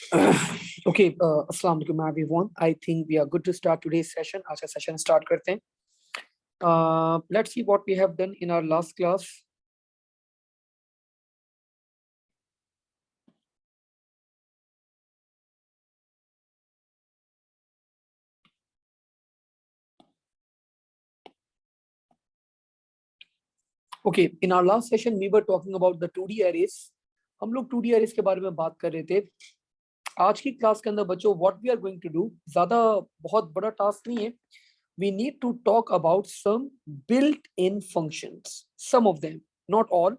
Okay, Assalamu alaikum everyone. I think we are good to start today's session. आज का session start करते हैं. Let's see what we have done in our last class. Okay, in our last session we were talking about the 2D arrays. हम लोग 2D arrays के बारे में बात कर रहे थे. आज की क्लास के अंदर बच्चों what we are going to do, ज़्यादा बहुत बड़ा टास्क नहीं है. We need to talk about some built-in functions. Some of them, not all.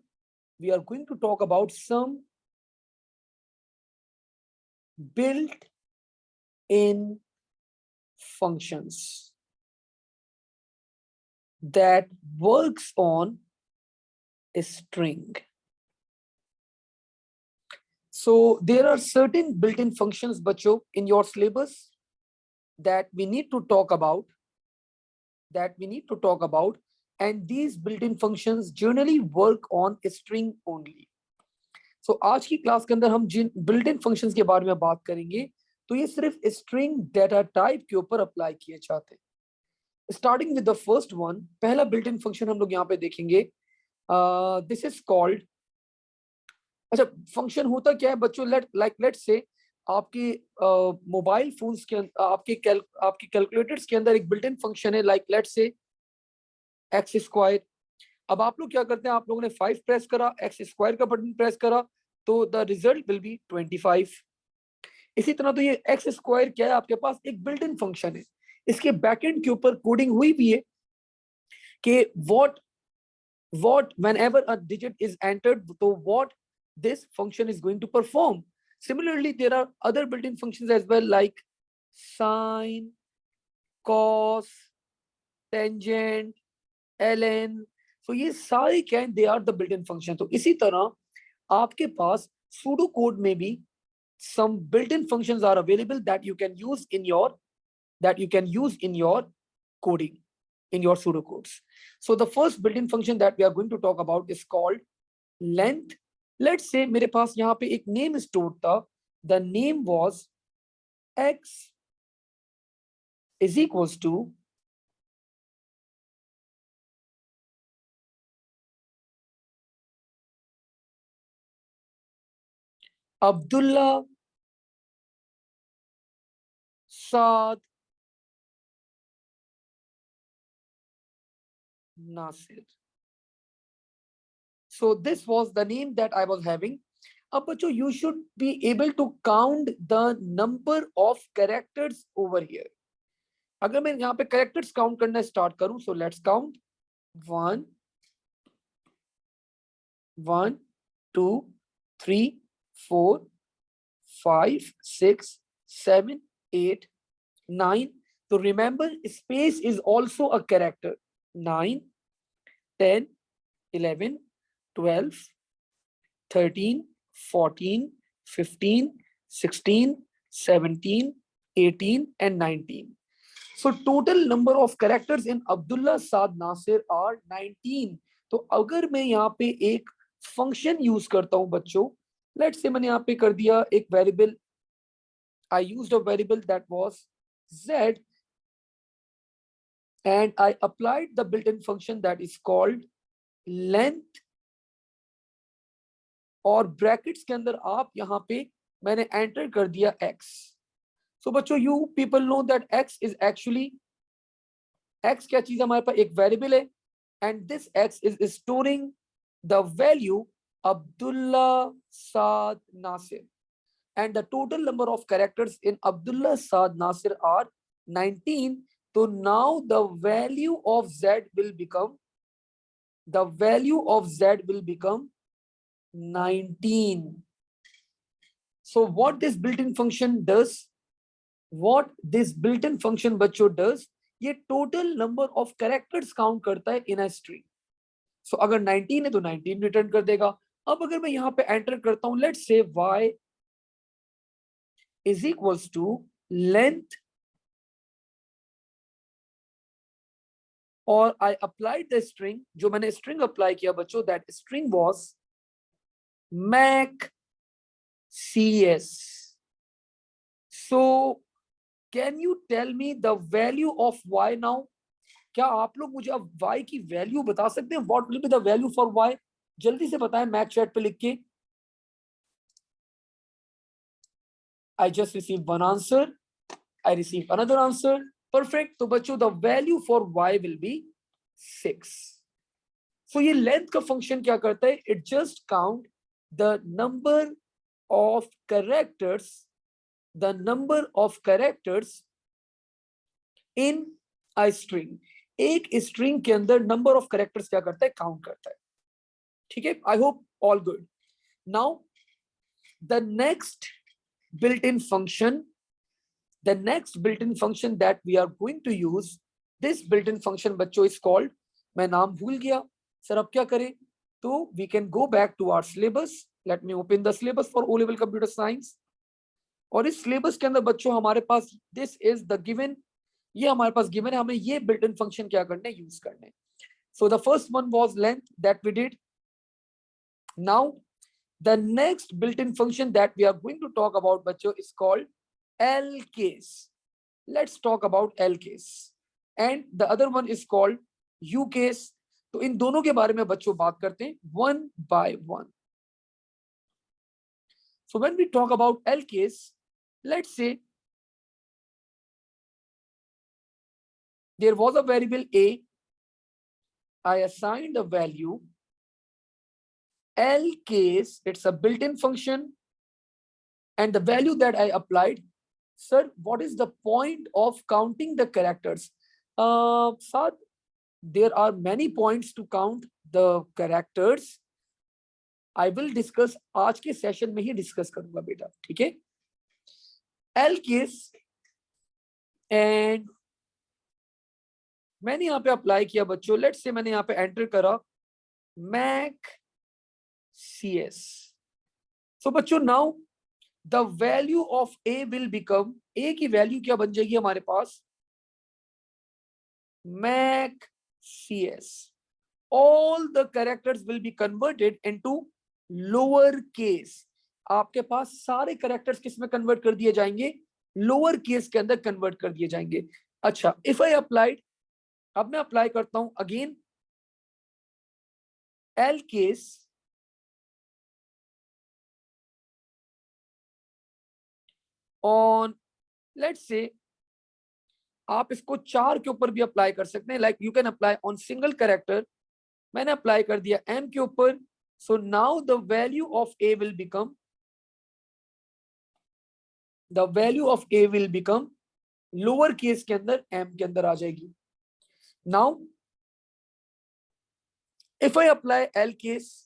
We are going to talk about some built-in functions that works on a string. So there are certain built-in functions, bacho, in your syllabus that we need to talk about. And these built-in functions generally work on a string only. So आज की class के अंदर हम जिन built-in functions के बारे में बात करेंगे, तो ये सिर्फ string data type के ऊपर अप्लाई किए जाते हैं. Starting with the first one, पहला built-in function हम लोग यहाँ पे देखेंगे. This is called. अच्छा, फंक्शन होता क्या है बच्चों? लेट्स से आपके मोबाइल फोन्स के आपके कैलकुलेटर्स के अंदर एक बिल्ट इन फंक्शन है, like let's say x square. अब आप लोग क्या करते हैं, आप लोगों ने 5 प्रेस करा, एक्स स्क्वायर का बटन प्रेस करा, तो द रिजल्ट विल बी 25. इसी तरह तो ये एक्स स्क्वायर क्या है, आपके पास एक बिल्ट इन फंक्शन है. इसके बैकएंड के ऊपर कोडिंग हुई भी है कि what whenever a digit is entered, so what this function is going to perform. Similarly, there are other built-in functions as well, like sine, cos, tangent, ln. So ये सारे क्या हैं, they are the built-in function. तो इसी तरह आपके पास pseudo code में भी some built-in functions are available that you can use in your coding, in your pseudocodes. So the first built-in function that we are going to talk about is called length. Let's say मेरे पास यहाँ पे एक name stored था. The name was x is equals to Abdullah Saad Nasir. So this was the name that I was having. अब बच्चों, you should be able to count the number of characters over here. अगर मैं यहाँ पे characters count करना start करूं, so let's count 1 1 2 3 4 5 6 7 8 9. So remember, space is also a character. 9 10 11 12 13 14 15 16 17 18 and 19. So total number of characters in Abdullah Saad Nasir are 19. तो अगर मैं यहाँ पे एक फंक्शन यूज करता हूँ बच्चों, लेट्स से मैंने यहाँ पे कर दिया एक variable, I used a variable that was z, and I applied the built-in function that is called length, और ब्रैकेट्स के अंदर आप यहाँ पे मैंने एंटर कर दिया x. So बच्चों, you people know that x is actually, x क्या चीज हमारे पास एक वेरिएबल है, and this x is storing the value Abdullah Saad Nasir, and the total number of characters in Abdullah Saad Nasir are 19. So now the value of z will become 19. So what this built-in function does, बच्चों does, ये total number of characters count करता है in a string. So अगर 19 है तो 19 return कर देगा. अब अगर मैं यहाँ पे एंटर करता हूं, let's say y is equals to length, और I applied the string, जो मैंने string apply किया बच्चों, that string was mac cs. So can you tell me the value of y now? क्या आप लोग मुझे अब y की वैल्यू बता सकते हैं? What will be the value for y? जल्दी से बताएं मैथ चैट पे लिख के। I just received one answer. I received another answer. Perfect. तो बच्चों the value for y will be 6. So ये length का function क्या करता है? It just count the number of characters, the number of characters in a string. एक string के अंदर number of characters क्या करता है? Count करता है. ठीक है? I hope all good. Now the next built-in function, the next built-in function that we are going to use, this built-in function बच्चों is called, मैं नाम भूल गया सर, अब क्या करें? तो we can go back to our syllabus. Let me open the syllabus for O-level computer science. और इस syllabus के अंदर बच्चों हमारे पास this is the given, ये हमारे पास given है, हमें ये built-in function क्या करने, use करने. So the first one was length that we did. Now the next built-in function that we are going to talk about बच्चों is called L case. Let's talk about L case. And the other one is called U case. तो इन दोनों के बारे में बच्चों बात करते हैं one by one. So when we talk about L case, let's say there was a variable a, I assigned a value L case, it's a built-in function, and the value that I applied, sir, what is the point of counting the characters? Sir, there are many points to count the characters. I will discuss, आज के session में ही discuss करूंगा बेटा, ठीक है? L case, and मैंने यहाँ पे अप्लाई किया बच्चों, लेट्स से मैंने यहाँ पे एंटर करा मैक CS. So बच्चों now the value of a will become, a की वैल्यू क्या बन जाएगी हमारे पास? Mac CS. All the characters will be converted into lower case. आपके पास सारे कैरेक्टर्स किस में कन्वर्ट कर दिए जाएंगे? लोअर केस के अंदर कन्वर्ट कर दिए जाएंगे. अच्छा, इफ आई अप्लाइड, अब मैं अप्लाई करता हूं again L case on, let's say आप इसको 4 के ऊपर भी अप्लाई कर सकते हैं, like you can apply on single character. मैंने अप्लाई कर दिया m के ऊपर. सो now the value of a will become, the value of a will become lower case के अंदर m के अंदर आ जाएगी. Now if I apply l case,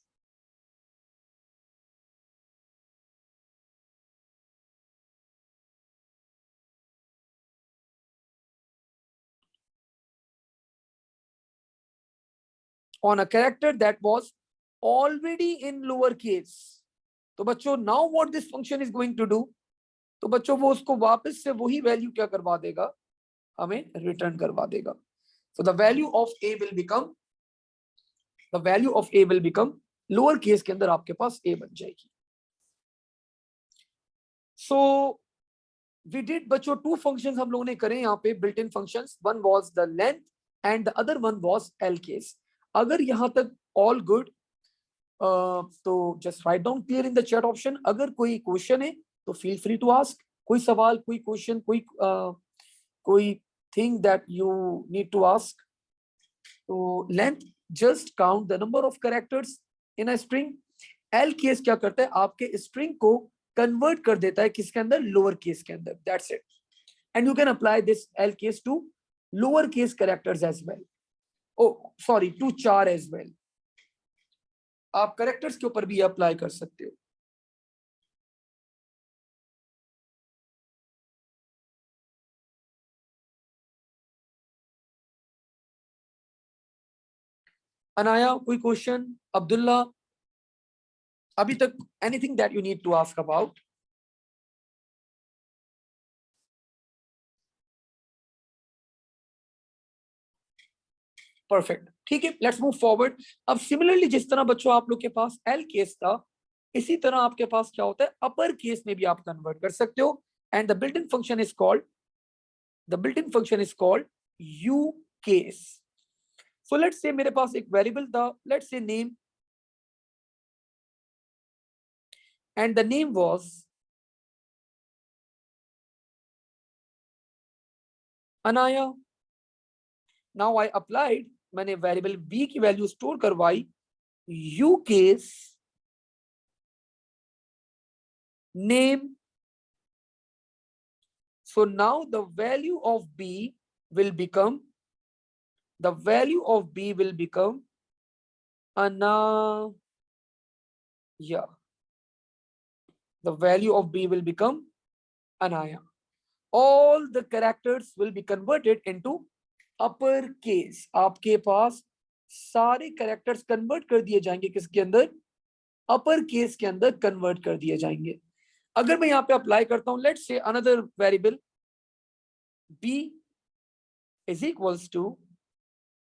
on a character that was already in lower case, तो बच्चों now what this function is going to do, तो बच्चों वो उसको वापस से वही वैल्यू क्या करवा देगा, हमें रिटर्न करवा देगा. So the value of a will become, the value of a will become lower case के अंदर आपके पास a बन जाएगी. So we did बच्चों 2 functions हम लोगों ने करे यहाँ पे built-in functions. One was the length and the other one was L case. अगर यहाँ तक all good, तो just write down clear in the chat option. अगर कोई क्वेश्चन है तो feel free to ask. कोई सवाल, कोई क्वेश्चन, कोई thing that you need to ask. तो length just count the number of characters in a string. L case क्या करता है, आपके string को convert कर देता है किसके अंदर, lower case के अंदर. That's it. And you can apply this L case to lower case characters as well. Oh, sorry, to char as well. आप characters के ऊपर भी apply कर सकते हो. अनाया, कोई क्वेश्चन? अब्दुल्ला, अभी तक anything that you need to ask about? Perfect, ठीक है, लेट्स मूव फॉरवर्ड. अब सिमिलरली जिस तरह बच्चों आप लोग के पास एल केस था, इसी तरह आपके पास क्या होता है, अपर केस में भी आप कन्वर्ट कर सकते हो. and the built-in function is called uCase. So let's say मेरे पास एक variable था, let's say name, and the name was Anaya. Now I applied, मैंने variable b की value store करवाई, uCase name. So now the value of b will become Anaya. The value of b will become Anaya. All the characters will be converted into upper case. आपके पास सारे characters convert कर दिए जाएंगे किसके अंदर? upper case के अंदर convert कर दिए जाएंगे. अगर मैं यहाँ पे apply करता हूँ, let's say another variable b is equals to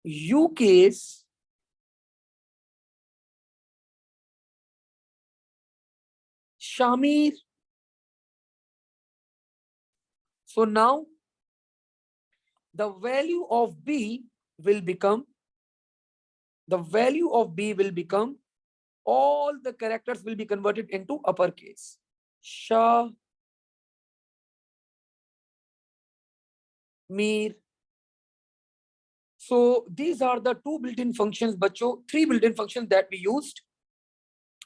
uCase Shamir. So now the value of b will become all the characters will be converted into uppercase. Shah, Mir. So these are the two built-in functions, बच्चों, three built-in functions that we used.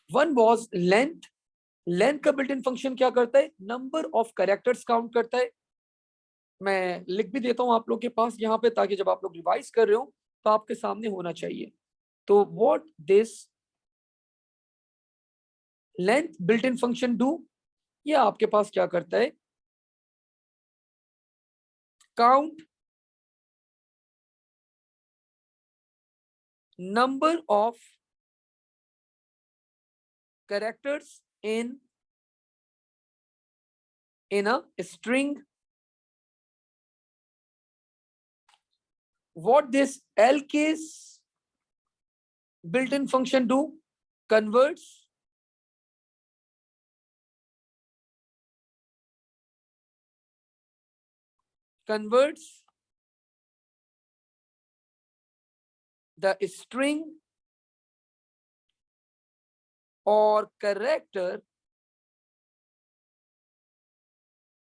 One was length. Length का built-in function क्या करता है? Number of characters count करता है. मैं लिख भी देता हूं आप लोग के पास यहाँ पे, ताकि जब आप लोग रिवाइज कर रहे हो तो आपके सामने होना चाहिए. तो what this length built-in function do? ये आपके पास क्या करता है? Count number of characters in a string. What this lcase built-in function do? Converts the string or character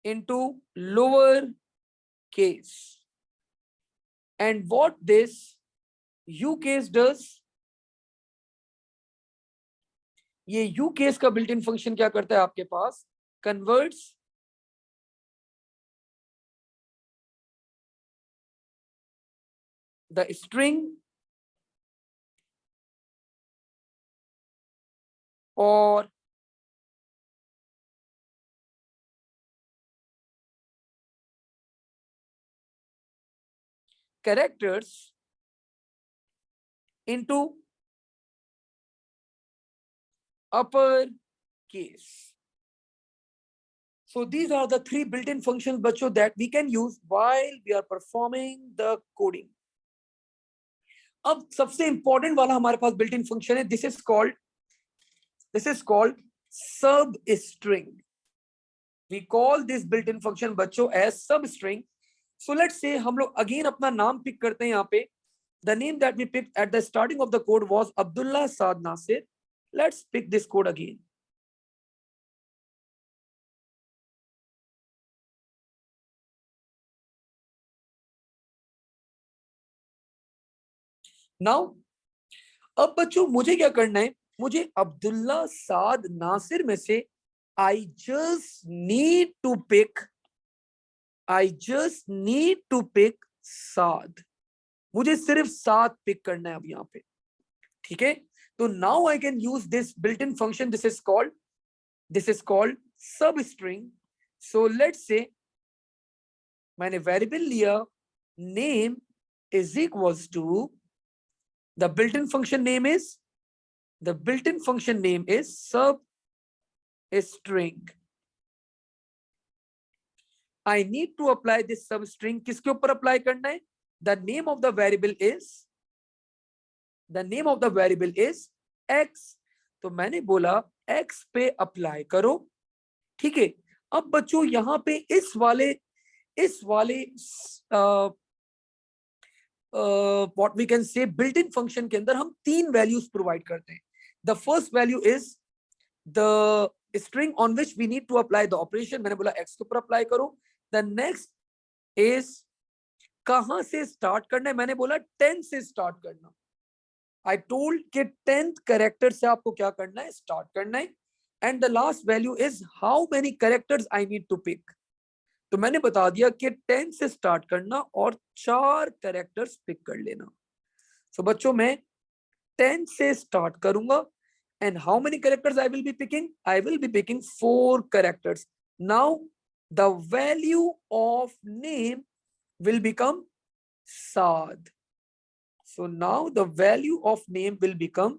into lower case. And what this uCase does? ये uCase का built-in function क्या करता है आपके पास? Converts the string or characters into upper case. So these are the three built-in functions, बच्चों, that we can use while we are performing the coding. अब सबसे important वाला हमारे पास built-in function है. This is called substring. We call this built-in function, बच्चों, as substring. So let's say हम लोग again अपना नाम pick करते हैं यहाँ पे. The name that we picked at the starting of the code was Abdullah Saad Nasir. Let's pick this code again. Now, अब बच्चों मुझे क्या करना है? मुझे अब्दुल्ला साद नासिर में से I just need to pick साद. मुझे सिर्फ साद पिक करना है अब यहाँ पे. ठीक है? तो now I can use this built-in function. This is called substring. So let's say मैंने variable लिया, name is equals to the built-in function name is substring. I need to apply this substring. किसके ऊपर apply करना है? The name of the variable is x. तो मैंने बोला x पे apply करो. ठीक है? अब बच्चों यहाँ पे इस वाले what we can say built in function के अंदर हम तीन वैल्यूज प्रोवाइड करते हैं. The first value is the string on which we need to apply the operation. मैंने बोला एक्स के ऊपर अप्लाई करो. द नेक्स्ट इज कहां से स्टार्ट करना है. मैंने बोला 10 से स्टार्ट करना. आई टोल्ड कि 10th कैरेक्टर से आपको क्या करना है, स्टार्ट करना है. And the last value is how many characters I need to pick. तो मैंने बता दिया कि 10 से स्टार्ट करना और 4 कैरेक्टर्स पिक कर लेना. सो बच्चों मैं 10 से स्टार्ट करूंगा. And how many characters I will be picking, I will be picking 4 characters. Now the value of name will become Saad. So now the value of name will become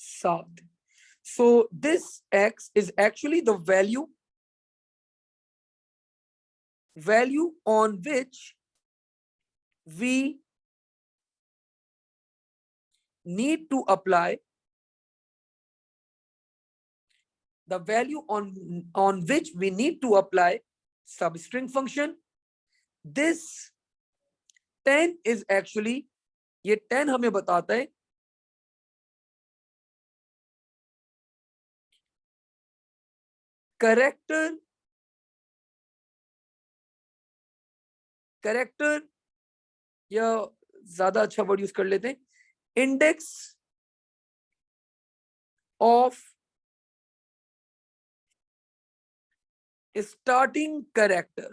Saad. So this X is actually the value on which we need to apply the value on which we need to apply substring function. This 10 is actually, ये 10 हमें बताता है character या ज्यादा अच्छा word use कर लेते हैं, इंडेक्स ऑफ स्टार्टिंग कैरेक्टर.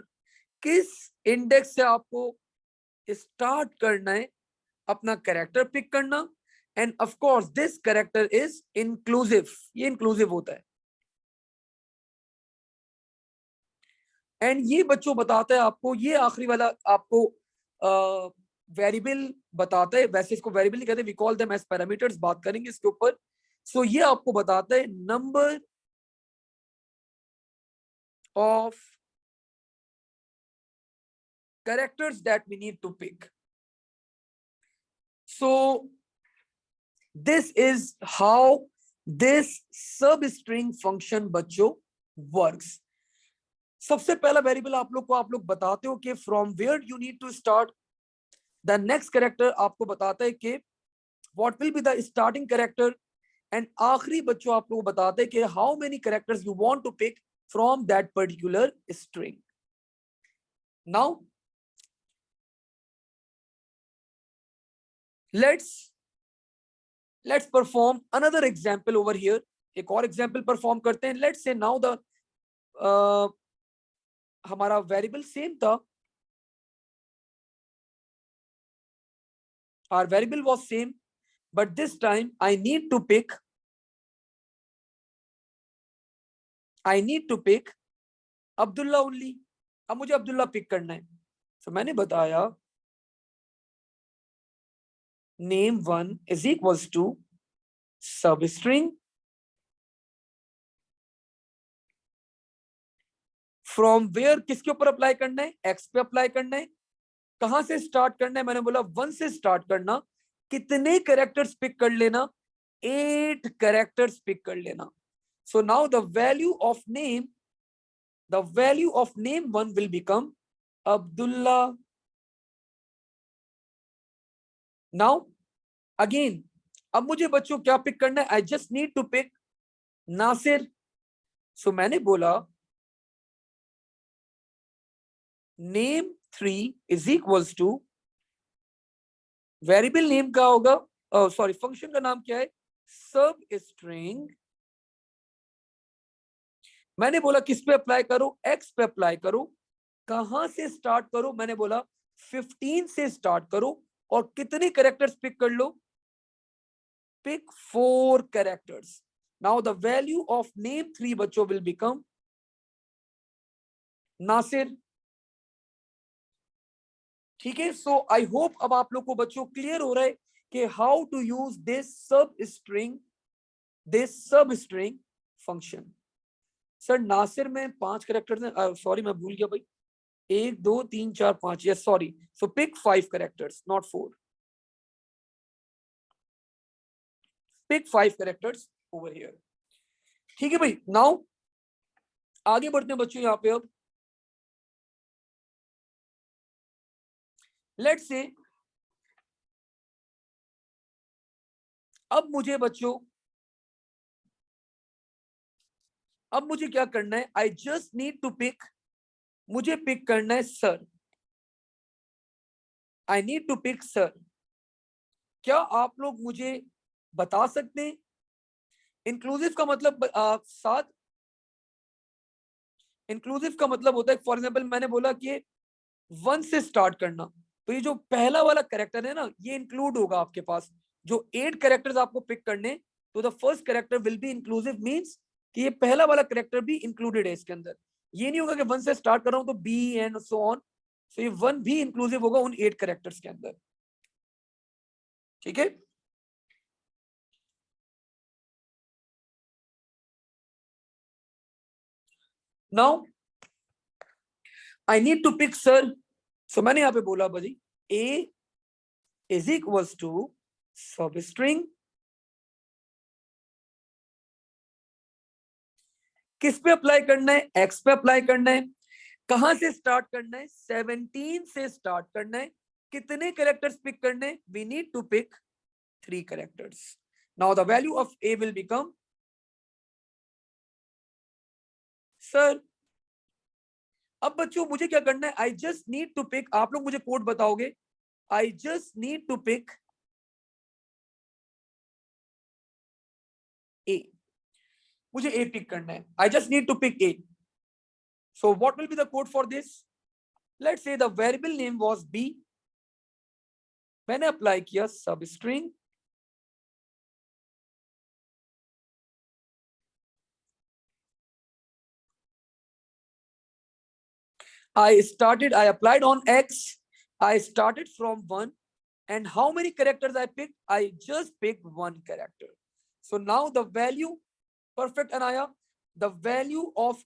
किस इंडेक्स से आपको स्टार्ट करना है अपना कैरेक्टर पिक करना. End of course this character is inclusive. ये इंक्लूसिव होता है. एंड ये बच्चों बताता है आपको, ये आखिरी वाला आपको वेरिएबल बताता है. वैसे इसको वेरिएबल नहीं कहते, we call them as parameters. बात करेंगे इसके ऊपर. सो ये आपको बताता है number of characters that we need to pick. So this is how this substring function बच्चों works. सबसे पहला वेरिएबल आप लोग बताते हो कि from where you need to start. The next character आपको बताता है कि what will be the starting character. And आखिरी बच्चों आप लोग बताते हैं कि how many characters you want to pick from that particular string. Now let's perform another example over here. एक और एग्जाम्पल परफॉर्म करते हैं. लेट्स से नाउ द हमारा वेरिएबल सेम था. our variable was same, but this time I need to pick Abdullah only. अब मुझे Abdullah pick करना है. तो मैंने बताया name1 is equals to substring from where. किसके ऊपर अप्लाई करना है, x पे अप्लाई करना है. कहां से स्टार्ट करना है, मैंने बोला 1 से स्टार्ट करना. कितने कैरेक्टर्स पिक कर लेना, 8 कैरेक्टर्स पिक कर लेना. So now the value of name 1 will become Abdullah. Now again, अब मुझे बच्चों क्या पिक करना है, I just need to pick Nasir. So मैंने बोला name3 is equals to variable name का होगा, सॉरी फंक्शन का नाम क्या है, सब स्ट्रिंग. मैंने बोला किस पे अप्लाई करो, एक्स पे अप्लाई करो. कहां से स्टार्ट करो, मैंने बोला 15 से स्टार्ट करो. और कितने कैरेक्टर्स पिक कर लो, pick 4 characters. Now the value of name3 बच्चों विल बिकम नासिर. ठीक है. सो आई होप अब आप लोग को बच्चों क्लियर हो रहा है कि how to use this sub string function. Sir Nasir में 5 कैरेक्टर्स हैं, सॉरी मैं भूल गया भाई. 1 2 3 4 5, yes sorry. So pick 5 characters not 4. Pick 5 characters over here. ठीक है भाई। नाउ आगे बढ़ते हैं बच्चों यहाँ पे। अब लेट्स से अब मुझे बच्चों अब मुझे क्या करना है, I just need to pick, मुझे पिक करना है sir, I need to pick sir. क्या आप लोग मुझे बता सकते हैं इंक्लूसिव का मतलब साथ, इंक्लूसिव का मतलब होता है फॉर एग्जाम्पल मैंने बोला कि 1 से स्टार्ट करना, तो ये जो पहला वाला कैरेक्टर है ना ये इंक्लूड होगा आपके पास। जो 8 कैरेक्टर्स आपको पिक करने, तो the first character will be inclusive, means कि ये पहला वाला कैरेक्टर भी इंक्लूडेड है इसके अंदर। ये नहीं होगा कि 1 से स्टार्ट कर रहा हूं तो बी एंड सो ऑन, सो ये 1 भी इंक्लूसिव होगा उन 8 कैरेक्टर्स के अंदर। ठीक है। Now I need to pick sir, so मैंने यहां पे बोला भाई a is equals to substring, किस पे अप्लाई करना है, एक्स पे अप्लाई करना है। कहां से स्टार्ट करना है, 17 से स्टार्ट करना है। कितने कैरेक्टर्स पिक करने, we need to pick 3 characters. Now the value of a will become sir. अब बच्चों मुझे क्या करना है, I just need to pick, आप लोग मुझे कोड बताओगे, I just need to pick a, मुझे ए पिक करना है, I just need to pick a. So what will be the code for this, let's say the variable name was be, मैंने apply किया सब string, I applied on X, I started from 1, and how many characters I picked? I just picked 1 character. So now the value, perfect Anaya, the value of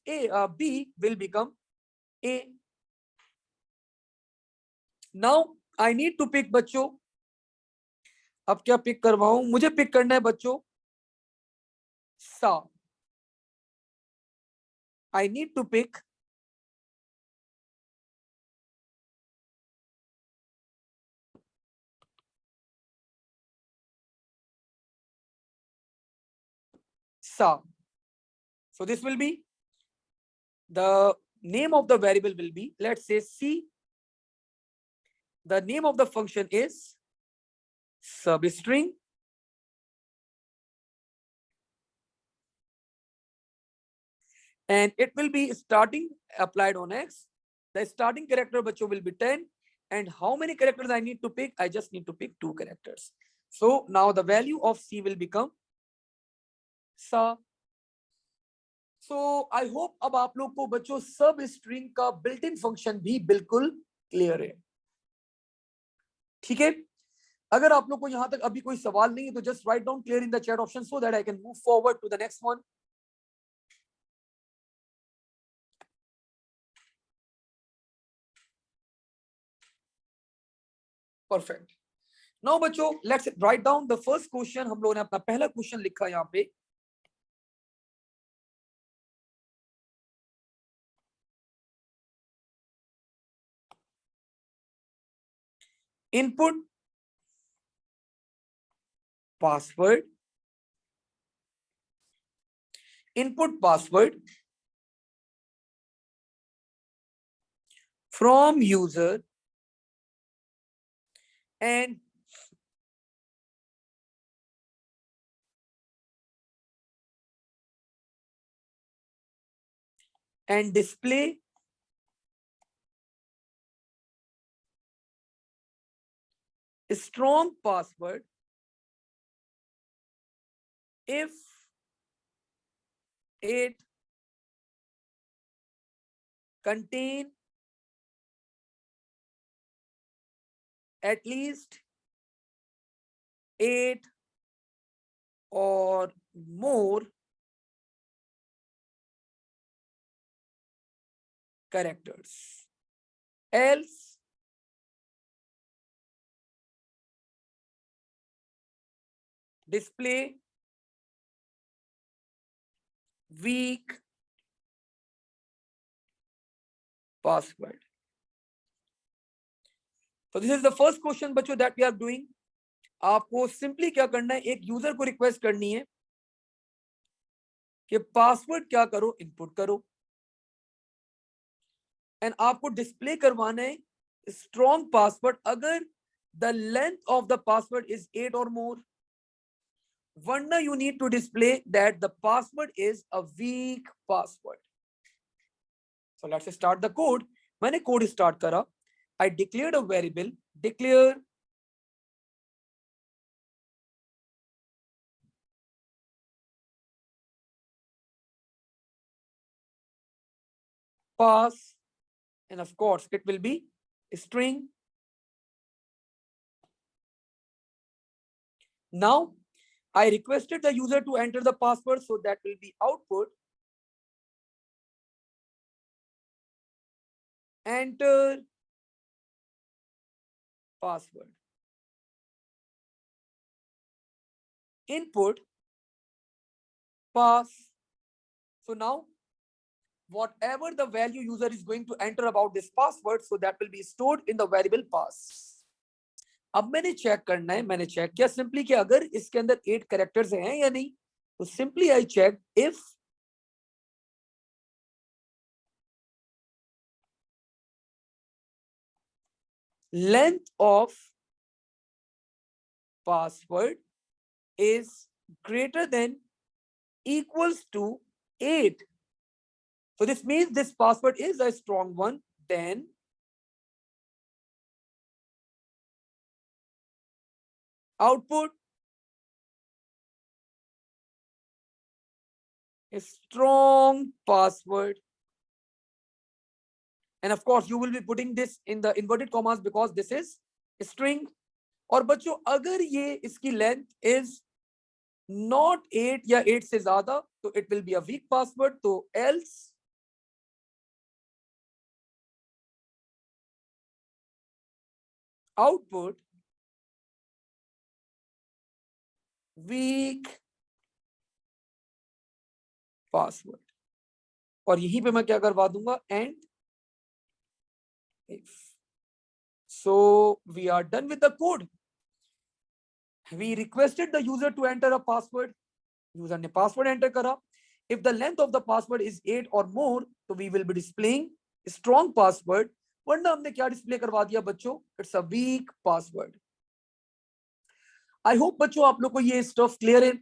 B will become A. Now I need to pick बच्चों, अब क्या pick करवाऊं, मुझे pick करना है बच्चों सा, I need to pick sa. So this will be the name of the variable will be, let's say C. The name of the function is substring, and it will be starting applied on X. The starting character bachcho will be 10, and how many characters I need to pick, I just need to pick 2 characters. So now the value of C will become sa. So I hope अब आप लोग को बच्चों सब string का built in function भी बिल्कुल clear है। ठीक है। अगर आप लोग को यहां तक अभी कोई सवाल नहीं है तो just write down clear in the chat option so that I can move forward to the next one. Perfect. Now बच्चों let's write down the first question. हम लोगों ने अपना पहला क्वेश्चन लिखा यहाँ पे, input password, input password from user and display strong password if it contain at least 8 or more characters, else display weak password. So this is the first question बच्चों that we are doing. आपको simply क्या करना है, एक user को request करनी है कि पासवर्ड क्या करो, इनपुट करो, एंड आपको डिस्प्ले करवाना है स्ट्रॉन्ग पासवर्ड अगर the length of the password is 8 और मोर, वरना you need to display that the password is a weak password. So let's start the code. मैंने कोड स्टार्ट करा. I declared a variable, declare pass, and of course it will be string. Now I requested the user to enter the password, so that will be output. Enter password. Input pass. So now whatever the value user is going to enter about this password, so that will be stored in the variable pass. अब मैंने check करना है, मैंने check किया simply कि अगर इसके अंदर 8 कैरेक्टर्स हैं या नहीं. तो simply I check if length of password is greater than equals to 8. So this means this password is a strong one. Then output a strong password. And of course you will be putting this in the inverted commas because this is a string. और बच्चों अगर ये इसकी length is not 8 या 8 से ज्यादा तो it will be a weak password. तो else output weak password. और यहीं पे मैं क्या करवा दूंगा, and if. So we are done with the code. We requested the user to enter a password. User ने password enter करा. If the length of the password is 8 or more, तो we will be displaying strong password. वरना हमने क्या display करवा दिया बच्चों, it's a weak password. I hope बच्चों आप लोग को ये स्टफ क्लियर है.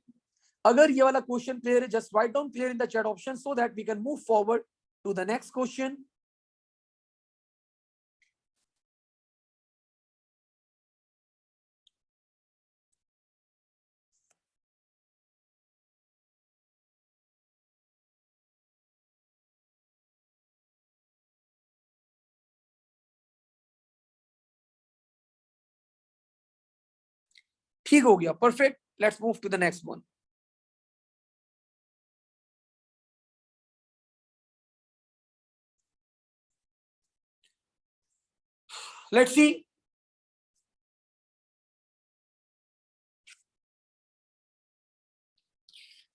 अगर ये वाला क्वेश्चन क्लियर है, just write down clear in the chat option so that we can move forward to the next question. ठीक हो गया, perfect. Let's move to the next one. Let's see.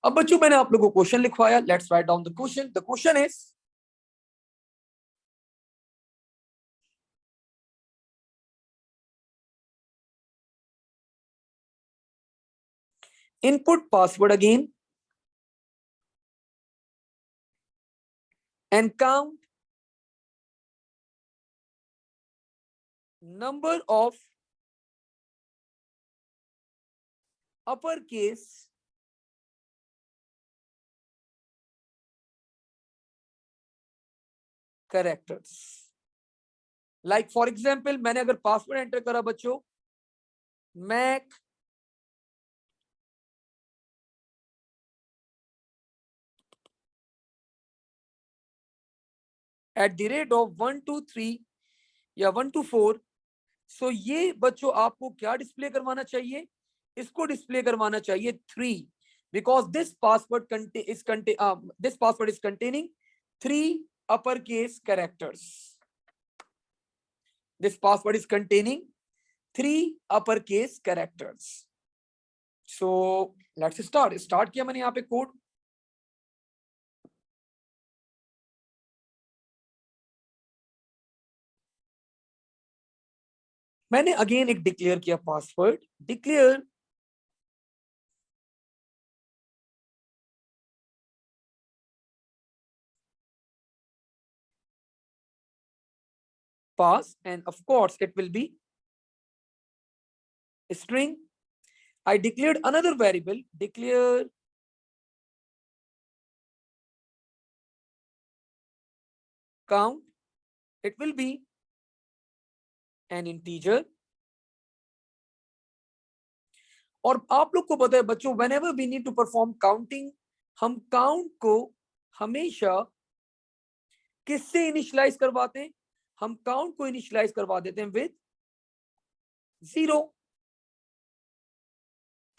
अब बच्चों मैंने आप लोगों को क्वेश्चन लिखवाया. Let's write down the question. The question is input password again and count number of uppercase characters. Like for example, मैंने अगर पासवर्ड एंटर करा बच्चों मैक @of 123 या 124, सो ये बच्चों आपको क्या डिस्प्ले करवाना चाहिए, इसको डिस्प्ले करवाना चाहिए 3, because this password is containing 3 uppercase characters. This password is containing 3 uppercase characters. So let's start किया मैंने यहाँ पे कोड. मैंने अगेन एक डिक्लेयर किया password, declare pass, and of course it will be string. I declared another variable, declare count, it will be an integer. और आप लोग को पता है बच्चों, whenever we need to perform counting, हम काउंट को हमेशा किससे इनिशियलाइज करवाते हैं? हम काउंट को इनिशियलाइज करवा देते हैं विद 0।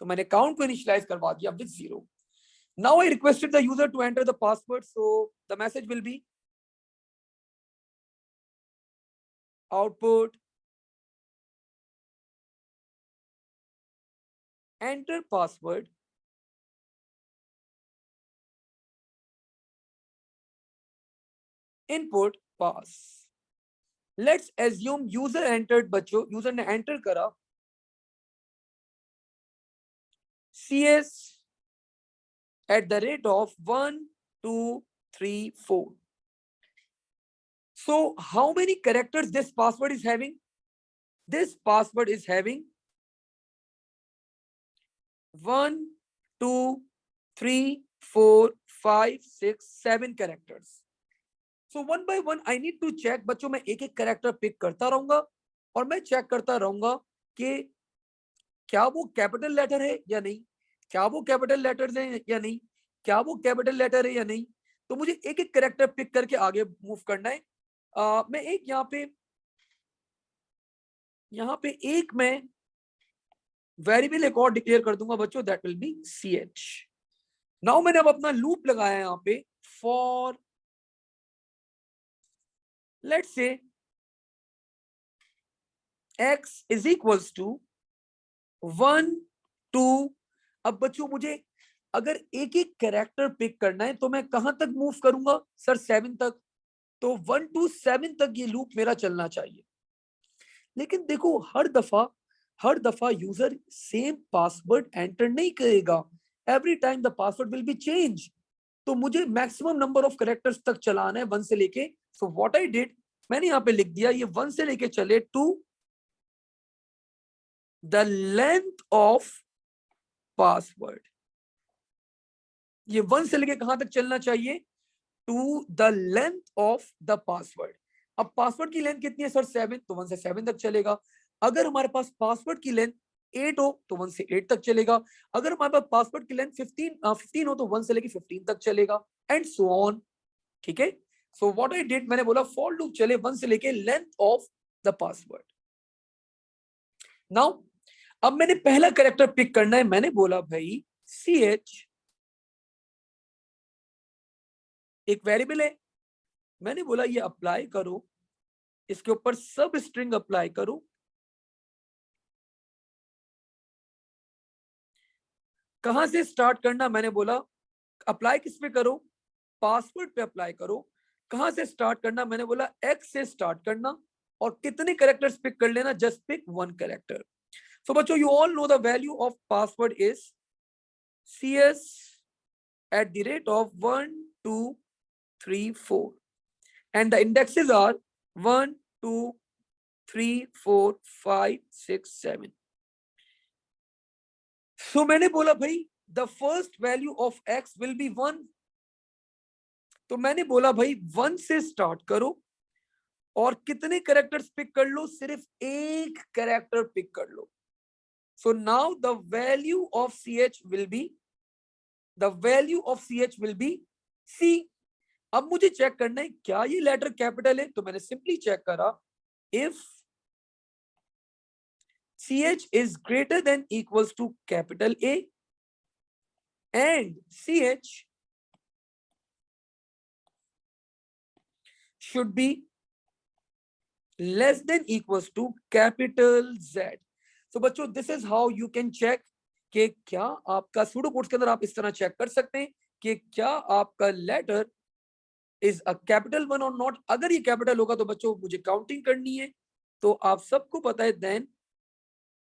तो मैंने काउंट को इनिशियलाइज करवा दिया with 0। Now I requested the user to enter the password, so the message will be output enter password input pass. Let's assume user entered, बच्चों यूजर ने एंटर करा CS at the rate of 1 2 3 4. So how many characters this password is having? This password is having 1 2 3 4 5 6 7 characters. So one by one I need to check। बच्चों मैं एक एक character pick करता रहूंगा और मैं चेक करता रहूंगा कि क्या वो कैपिटल लेटर है या नहीं, क्या वो कैपिटल लेटर्स हैं या नहीं, क्या वो कैपिटल लेटर है या नहीं। तो मुझे एक एक कैरेक्टर पिक करके आगे मूव करना है। मैं एक यहाँ पे एक मैं वेरिएबल एक और डिक्लेयर कर दूंगा बच्चों, that will be ch। Now मैंने अब अपना लूप लगाया है यहाँ पे for let's say x is equals to 1 2। अब बच्चों मुझे अगर एक एक कैरेक्टर पिक करना है तो मैं कहां तक मूव करूंगा सर? 7 तक। तो 1 to 7 तक ये लूप मेरा चलना चाहिए। लेकिन देखो हर दफा यूजर सेम पासवर्ड एंटर नहीं करेगा। Every time the password will be change. तो मुझे मैक्सिमम नंबर ऑफ कैरेक्टर्स तक चलाना है 1 से लेके। सो व्हाट आई डिड, मैंने यहाँ पे लिख दिया ये 1 से लेके चले to the length of password. ये 1 से लेके कहां तक चलना चाहिए? To the length of the password. अब पासवर्ड की लेंथ कितनी है सर? 7। तो 1 से 7 तक चलेगा। अगर हमारे पास पासवर्ड की लेंथ 8 हो तो 1 से 8 तक चलेगा। अगर हमारे पास पासवर्ड की लेंथ 15 हो तो 1 से लेके 15 तक चलेगा, एंड सो ऑन। ठीक है। सो व्हाट आई डिड, मैंने बोला फॉर लूप चले 1 से लेके length of the password. Now अब मैंने पहला कैरेक्टर पिक करना है। मैंने बोला भाई ch एक वेरिएबल है, मैंने बोला ये अप्लाई करो, इसके ऊपर सब स्ट्रिंग अप्लाई करो। कहां से स्टार्ट करना? मैंने बोला अप्लाई किस पे करो? पासवर्ड पे अप्लाई करो। कहां से स्टार्ट करना? मैंने बोला x से स्टार्ट करना। और कितने कैरेक्टर्स पिक कर लेना? Just pick 1 character. सो बच्चों you all know the value of password is cs at the rate of 1 2 3 4 and the indexes are 1 2 3 4 5 6 7। सो मैंने बोला भाई the first value of x will be 1। तो मैंने बोला भाई 1 से स्टार्ट करो और कितने कैरेक्टर्स पिक कर लो? सिर्फ एक कैरेक्टर पिक कर लो। So now the value of ch will be c। अब मुझे चेक करना है क्या ये लेटर कैपिटल है। तो मैंने सिंपली चेक करा if ch is greater than equals to capital A and ch should be less than equals to capital Z। So बच्चों this is how you can check कि क्या आपका सूडो कोड्स के अंदर आप इस तरह चेक कर सकते हैं कि क्या आपका लेटर इज अ कैपिटल 1 और नॉट। अगर ये कैपिटल होगा तो बच्चों मुझे काउंटिंग करनी है, तो आप सबको पता है then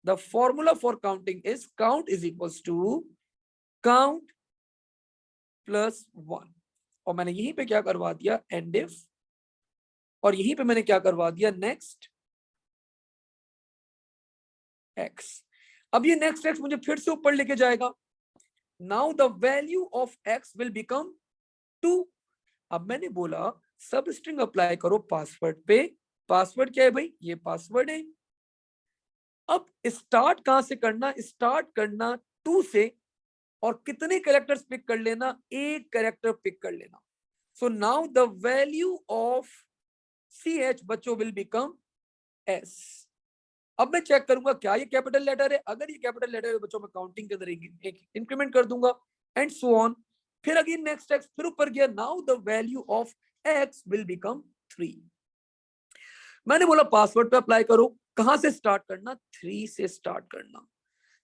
the formula for counting is count is equals to count plus 1। और मैंने यहीं पे क्या करवा दिया, एंड इफ, और यहीं पे मैंने क्या करवा दिया, नेक्स्ट एक्स। अब ये नेक्स्ट एक्स मुझे फिर से ऊपर लेके जाएगा। Now the value of x will become 2। अब मैंने बोला सब स्ट्रिंग अप्लाई करो पासवर्ड पे। पासवर्ड क्या है भाई, ये पासवर्ड है। अब स्टार्ट कहां से करना, स्टार्ट करना 2 से, और कितने कैरेक्टर्स पिक कर लेना, एक कैरेक्टर पिक कर लेना। सो now the value of CH बच्चों विल बिकम S। अब मैं चेक करूंगा क्या ये कैपिटल लेटर है, अगर ये कैपिटल लेटर है बच्चों मैं काउंटिंग के अंदर एक इंक्रीमेंट कर दूंगा, एंड सो ऑन। फिर अगेन नेक्स्ट एक्स, फिर ऊपर गया, now the value of x will become 3। मैंने बोला पासवर्ड पे अप्लाई करो, कहां से स्टार्ट करना, 3 से स्टार्ट करना।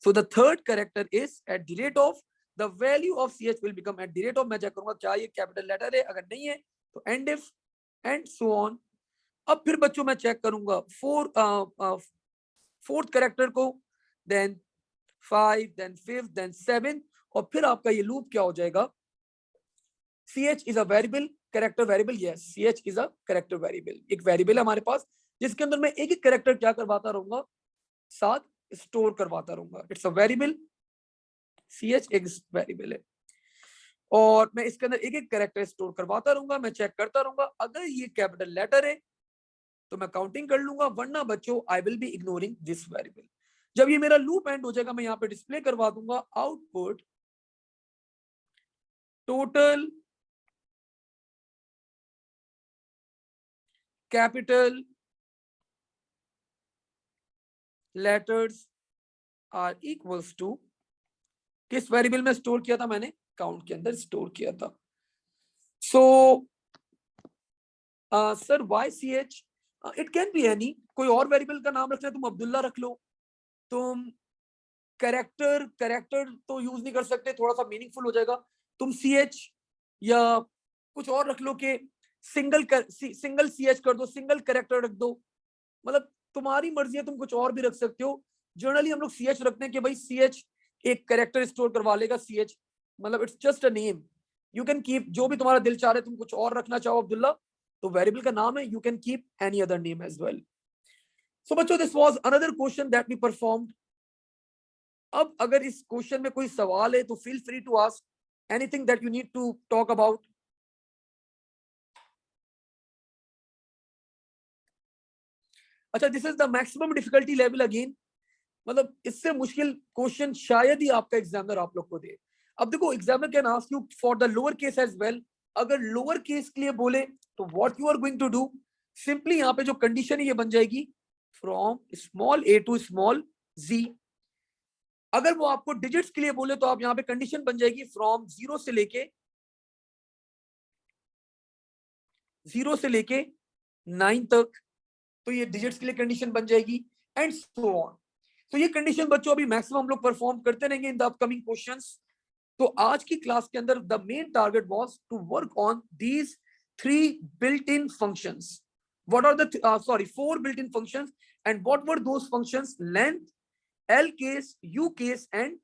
So the third character is at the rate of the value of CH will become at the rate of, मैं चेक करूंगा क्या ये कैपिटल लेटर है, अगर नहीं है तो end if, and so on. अब फिर बच्चों मैं चेक करूंगा फोर्थ कैरेक्टर को, then 5, then 5th, then 7th, और फिर आपका ये लूप क्या हो जाएगा, CH is a variable, character variable, yes CH is a character variable. एक वेरिएबल है हमारे पास जिसके अंदर मैं एक एक कैरेक्टर क्या करवाता रहूंगा, साथ स्टोर करवाता रहूंगा। इट्स अ वेरिएबल, CH एक वेरिएबल है, और मैं इसके अंदर एक एक कैरेक्टर स्टोर करवाता रहूंगा। मैं चेक करता रहूंगा, अगर ये कैपिटल लेटर है तो मैं काउंटिंग कर लूंगा, वरना बच्चों I will be ignoring this variable. जब ये मेरा लूप एंड हो जाएगा, मैं यहाँ पे डिस्प्ले करवा दूंगा output total capital letters are equals to, किस वेरिएबल में स्टोर किया था मैंने, काउंट के अंदर स्टोर किया था। So sir why CH, it can be any, कोई और वेरिएबल का नाम रखना है, तुम अब्दुल्ला रख लो, तुम कैरेक्टर तो यूज नहीं कर सकते, थोड़ा सा मीनिंगफुल हो जाएगा, तुम CH या कुछ और रख लो, कि सिंगल CH कर दो, सिंगल कैरेक्टर रख दो, मतलब तुम्हारी मर्जी है, तुम कुछ और भी रख सकते हो। जनरली हम लोग CH रखते हैं कि भाई CH एक कैरेक्टर स्टोर करवा लेगा, CH मतलब it's just a name, you can keep जो भी तुम्हारा दिल चाह रहा है, तुम कुछ और रखना चाहो अब्दुल्ला तो वेरिएबल का नाम है, you can keep any other name as well. So बच्चों this was another question that we performed. अब अगर इस क्वेश्चन में कोई सवाल है तो feel free to ask anything that you need to talk about. अच्छा, this is the maximum difficulty level again, मतलब इससे मुश्किल क्वेश्चन शायद ही आपका एग्जामिनर आप लोग को दे। अब देखो examiner can ask you for the lower case as well. अगर लोअर केस के लिए बोले तो what you are going to do, simply यहाँ पे जो कंडीशन है ये बन जाएगी from small a to small z। अगर वो आपको डिजिट्स के लिए बोले तो आप यहाँ पे कंडीशन बन जाएगी फ्रॉम 0 से लेके 9 तक, तो ये डिजिट्स के लिए कंडीशन बन जाएगी, एंड सो ऑन। तो ये कंडीशन बच्चों अभी मैक्सिमम हम लोग परफॉर्म करते रहेंगे इन द अपकमिंग क्वेश्चंस। तो आज की क्लास के अंदर the main target was to work on these 3 built in functions. What are the 4 built in functions, and what were those functions, length, L case, U case, and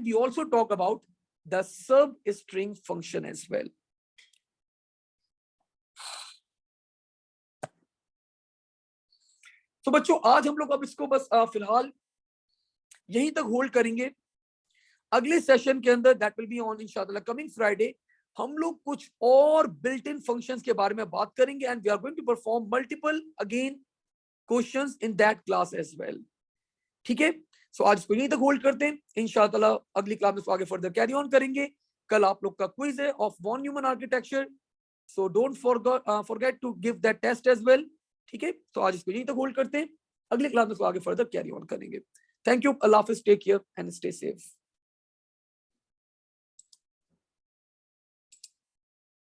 we also talk about the substring function as well. तो बच्चों आज हम लोग अब इसको बस फिलहाल यहीं तक होल्ड करेंगे। अगले सेशन के अंदर दैट विल बी ऑन इंशाल्लाह कमिंग फ्राइडे, हम लोग कुछ और बिल्ट इन फंक्शंस के बारे में बात करेंगे, and we are going to perform multiple again questions in that class as well. ठीक है, सो आज इसको यहीं तक होल्ड करते हैं, इंशाल्लाह अगली क्लास में इसको आगे फर्दर कैरी ऑन करेंगे। कल आप लोग का क्विज है of von Neumann architecture, so don't forget to give that test as well. ठीक है, तो आज इसको यहीं तक होल्ड करते हैं, अगली क्लास में इसको आगे फर्दर कैरी ऑन करेंगे। थैंक यू, अल्लाह हाफिज, take care and stay safe.